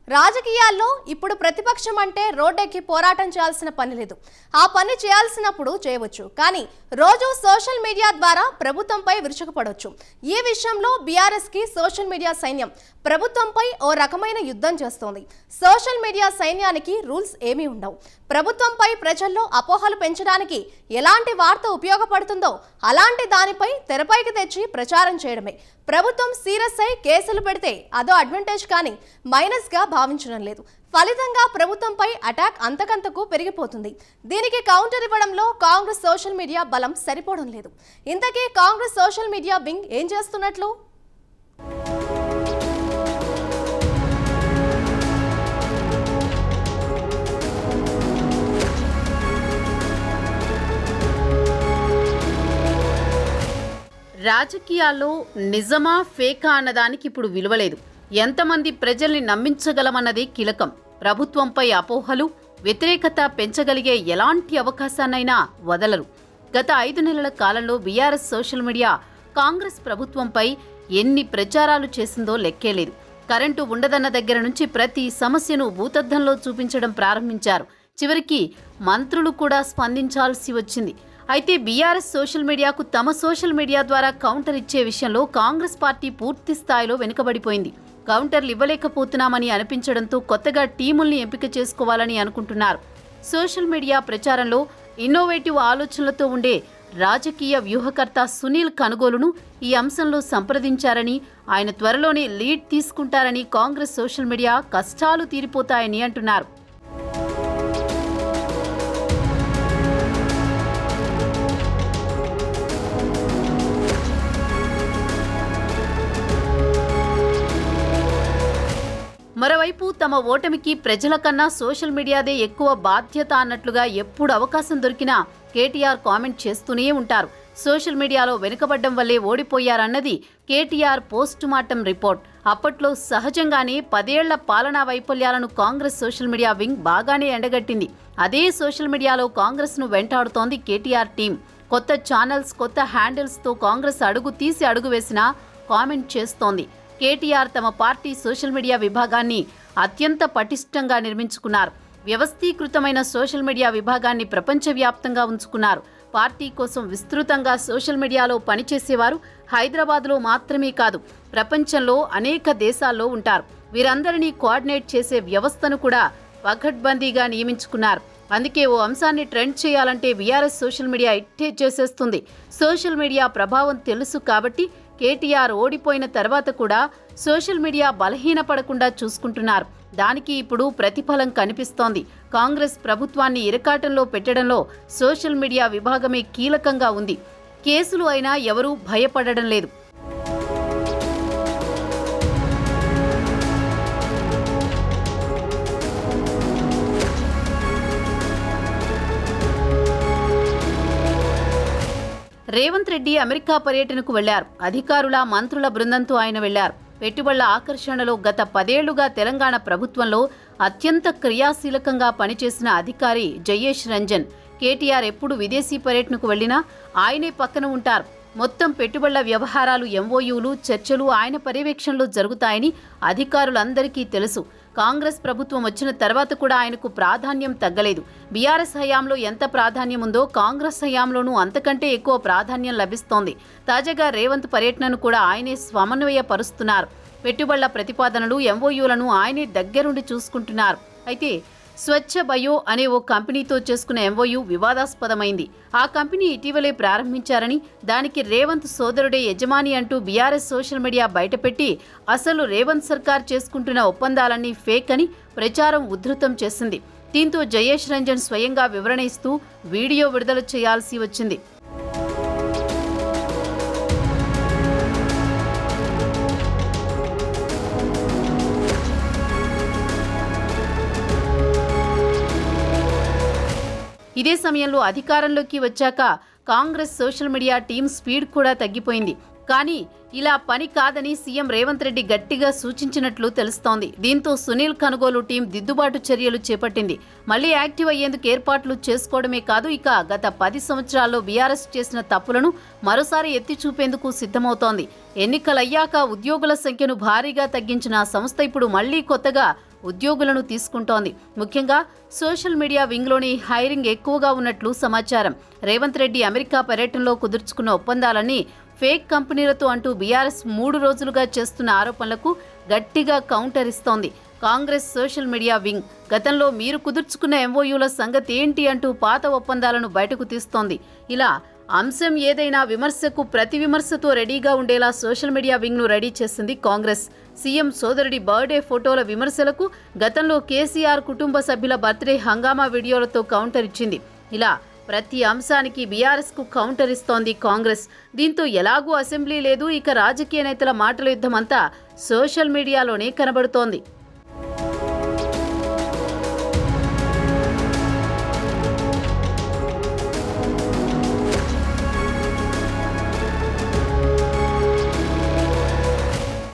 రాజకీయాల్లో ఇప్పుడు ప్రతిపక్షం అంటే రోడ్డెక్కి పోరాటం చేయాల్సిన పని లేదు. ఆ పని చేయాల్సినప్పుడు చేయవచ్చు. కానీ రోజు సోషల్ మీడియా ద్వారా ప్రభుత్వంపై విరుచుకుపడవచ్చు. ఈ విషయంలో బీఆర్ఎస్ కి సోషల్ మీడియా సైన్యం ప్రభుత్వంపై ఓ రకమైన యుద్ధం చేస్తోంది. సోషల్ మీడియా సైన్యానికి రూల్స్ ఏమీ ఉండవు. ప్రభుత్వంపై ప్రజల్లో అపోహలు పెంచడానికి ఎలాంటి వార్త ఉపయోగపడుతుందో అలాంటి దానిపై తెరపైకి తెచ్చి ప్రచారం చేయడమే. ప్రభుత్వం సీరియస్ అయి కేసులు పెడితే అదో అడ్వాంటేజ్ కానీ మైనస్ గా భావించడం లేదు. ఫలితంగా ప్రభుత్వంపై అటాక్ అంతకంతకు పెరిగిపోతుంది. దీనికి కౌంటర్ ఇవ్వడంలో కాంగ్రెస్ సోషల్ మీడియా బలం సరిపోవడం లేదు. ఇంతకీ కాంగ్రెస్ సోషల్ మీడియా వింగ్ ఏం చేస్తున్నట్లు? రాజకీయాల్లో నిజమా ఫేకా అన్నదానికి ఇప్పుడు విలువలేదు. ఎంతమంది ప్రజల్ని నమ్మించగలమన్నది కీలకం. ప్రభుత్వంపై అపోహలు, వ్యతిరేకత పెంచగలిగే ఎలాంటి అవకాశాన్నైనా వదలరు. గత 5 నెలల కాలంలో బీఆర్ఎస్ సోషల్ మీడియా కాంగ్రెస్ ప్రభుత్వంపై ఎన్ని ప్రచారాలు చేసిందో లెక్కేలేదు. కరెంటు ఉండదన్న దగ్గర నుంచి ప్రతి సమస్యను భూతద్దంలో చూపించడం ప్రారంభించారు. చివరికి మంత్రులు కూడా స్పందించాల్సి వచ్చింది. అయితే బీఆర్ఎస్ సోషల్ మీడియాకు తమ సోషల్ మీడియా ద్వారా కౌంటర్ ఇచ్చే విషయంలో కాంగ్రెస్ పార్టీ పూర్తి స్థాయిలో వెనుకబడిపోయింది. కౌంటర్లు ఇవ్వలేకపోతున్నామని అనిపించడంతో కొత్తగా టీముల్ని ఎంపిక చేసుకోవాలని అనుకుంటున్నారు. సోషల్ మీడియా ప్రచారంలో ఇన్నోవేటివ్ ఆలోచనలతో ఉండే రాజకీయ వ్యూహకర్త సునీల్ కనుగోలును ఈ అంశంలో సంప్రదించారని, ఆయన త్వరలోనే లీడ్ తీసుకుంటారని కాంగ్రెస్ సోషల్ మీడియా కష్టాలు తీరిపోతాయని అంటున్నారు. మరోవైపు తమ ఓటమికి ప్రజల కన్నా సోషల్ మీడియాదే ఎక్కువ బాధ్యత అన్నట్లుగా ఎప్పుడు అవకాశం దొరికినా కేటీఆర్ కామెంట్ చేస్తూనే ఉంటారు. సోషల్ మీడియాలో వెనుకబడ్డం వల్లే ఓడిపోయారన్నది కేటీఆర్ పోస్ట్ మార్టం రిపోర్ట్. అప్పట్లో సహజంగానే 10 ఏళ్ల పాలనా వైఫల్యాలను కాంగ్రెస్ సోషల్ మీడియా వింగ్ బాగానే ఎండగట్టింది. అదే సోషల్ మీడియాలో కాంగ్రెస్ను వెంటాడుతోంది కేటీఆర్ టీం. కొత్త ఛానల్స్, కొత్త హ్యాండిల్స్తో కాంగ్రెస్ అడుగు తీసి అడుగు వేసినా కామెంట్ చేస్తోంది. కేటీఆర్ తమ పార్టీ సోషల్ మీడియా విభాగాన్ని అత్యంత పటిష్టంగా నిర్మించుకున్నారు. వ్యవస్థీకృతమైన సోషల్ మీడియా విభాగాన్ని ప్రపంచవ్యాప్తంగా ఉంచుకున్నారు. పార్టీ కోసం విస్తృతంగా సోషల్ మీడియాలో పనిచేసేవారు హైదరాబాద్లో మాత్రమే కాదు, ప్రపంచంలో అనేక దేశాల్లో ఉంటారు. వీరందరినీ కోఆర్డినేట్ చేసే వ్యవస్థను కూడా పకడ్బందీగా నియమించుకున్నారు. అందుకే ఓ అంశాన్ని ట్రెండ్ చేయాలంటే బీఆర్ఎస్ సోషల్ మీడియా ఇట్టే చేసేస్తుంది. సోషల్ మీడియా ప్రభావం తెలుసు కాబట్టి కేటీఆర్ ఓడిపోయిన తర్వాత కూడా సోషల్ మీడియా బలహీనపడకుండా చూసుకుంటున్నారు. దానికి ఇప్పుడు ప్రతిఫలం కనిపిస్తోంది. కాంగ్రెస్ ప్రభుత్వాన్ని ఇరకాటంలో పెట్టడంలో సోషల్ మీడియా విభాగమే కీలకంగా ఉంది. కేసులు అయినా ఎవరూ భయపడడం లేదు. రేవంత్ రెడ్డి అమెరికా పర్యటనకు వెళ్లారు. అధికారుల, మంత్రుల బృందంతో ఆయన వెళ్లారు. పెట్టుబడుల ఆకర్షణలో గత 10 ఏళ్లుగా తెలంగాణ ప్రభుత్వంలో అత్యంత క్రియాశీలకంగా పనిచేసిన అధికారి జయేష్ రంజన్. కేటీఆర్ ఎప్పుడు విదేశీ పర్యటనకు వెళ్లినా ఆయనే పక్కన ఉంటారు. మొత్తం పెట్టుబడుల వ్యవహారాలు, ఎంఓయూలు, చర్చలు ఆయన పర్యవేక్షణలో జరుగుతాయని అధికారులందరికీ తెలుసు. కాంగ్రెస్ ప్రభుత్వం వచ్చిన తర్వాత కూడా ఆయనకు ప్రాధాన్యం తగ్గలేదు. బీఆర్ఎస్ హయాంలో ఎంత ప్రాధాన్యం ఉందో కాంగ్రెస్ హయాంలోనూ అంతకంటే ఎక్కువ ప్రాధాన్యం లభిస్తోంది. తాజాగా రేవంత్ పర్యటనను కూడా ఆయనే సమన్వయపరుస్తున్నారు. పెట్టుబడుల ప్రతిపాదనలు, ఎంఓయూలను ఆయనే దగ్గరుండి చూసుకుంటున్నారు. అయితే స్వచ్ఛ బయో అనే ఓ కంపెనీతో చేసుకున్న ఎంఓయూ వివాదాస్పదమైంది. ఆ కంపెనీ ఇటీవలే ప్రారంభించారని, దానికి రేవంత్ సోదరుడే యజమాని అంటూ బీఆర్ఎస్ సోషల్ మీడియా బయటపెట్టి అసలు రేవంత్ సర్కార్ చేసుకుంటున్న ఒప్పందాలన్నీ ఫేక్ అని ప్రచారం ఉధృతం చేసింది. దీంతో జయేష్ రంజన్ స్వయంగా వివరణ ఇస్తూ వీడియో విడుదల చేయాల్సి వచ్చింది. ఇదే సమయంలో అధికారంలోకి వచ్చాక Congress social media team speed కూడా తగ్గిపోయింది. కానీ ఇలా పని కాదని సీఎం రేవంత్ రెడ్డి గట్టిగా సూచించినట్లు తెలుస్తోంది. దీంతో సునీల్ కనుగోలు టీం దిద్దుబాటు చర్యలు చేపట్టింది. మళ్లీ యాక్టివ్ అయ్యేందుకు ఏర్పాట్లు చేసుకోవడమే కాదు, ఇక గత 10 సంవత్సరాల్లో బీఆర్ఎస్ చేసిన తప్పులను మరోసారి ఎత్తి చూపేందుకు సిద్ధమవుతోంది. ఎన్నికలయ్యాక ఉద్యోగుల సంఖ్యను భారీగా తగ్గించిన సంస్థ ఇప్పుడు మళ్లీ కొత్తగా ఉద్యోగులను తీసుకుంటోంది. ముఖ్యంగా సోషల్ మీడియా వింగ్లోని హైరింగ్ ఎక్కువగా ఉన్నట్లు సమాచారం. రేవంత్ రెడ్డి అమెరికా పర్యటనలో కుదుర్చుకున్న ఒప్పందాలన్నీ ఫేక్ కంపెనీలతో అంటూ బీఆర్ఎస్ 3 రోజులుగా చేస్తున్న ఆరోపణలకు గట్టిగా కౌంటర్ ఇస్తోంది. కాంగ్రెస్ సోషల్ మీడియా వింగ్ గతంలో మీరు కుదుర్చుకున్న ఎంఓయూల సంగతి ఏంటి అంటూ పాత ఒప్పందాలను బయటకు తీస్తోంది. ఇలా అంశం ఏదైనా విమర్శకు ప్రతి విమర్శతో రెడీగా ఉండేలా సోషల్ మీడియా వింగ్ను రెడీ చేసింది కాంగ్రెస్. సీఎం సోదరుడి బర్త్డే ఫోటోల విమర్శలకు గతంలో కేసీఆర్ కుటుంబ సభ్యుల బర్త్డే హంగామా వీడియోలతో కౌంటర్ ఇచ్చింది. ఇలా ప్రతి అంశానికి బీఆర్ఎస్కు కౌంటర్ ఇస్తోంది కాంగ్రెస్. దీంతో ఎలాగూ అసెంబ్లీ లేదు, ఇక రాజకీయ నేతల మాటల యుద్ధమంతా సోషల్ మీడియాలోనే కనబడుతోంది.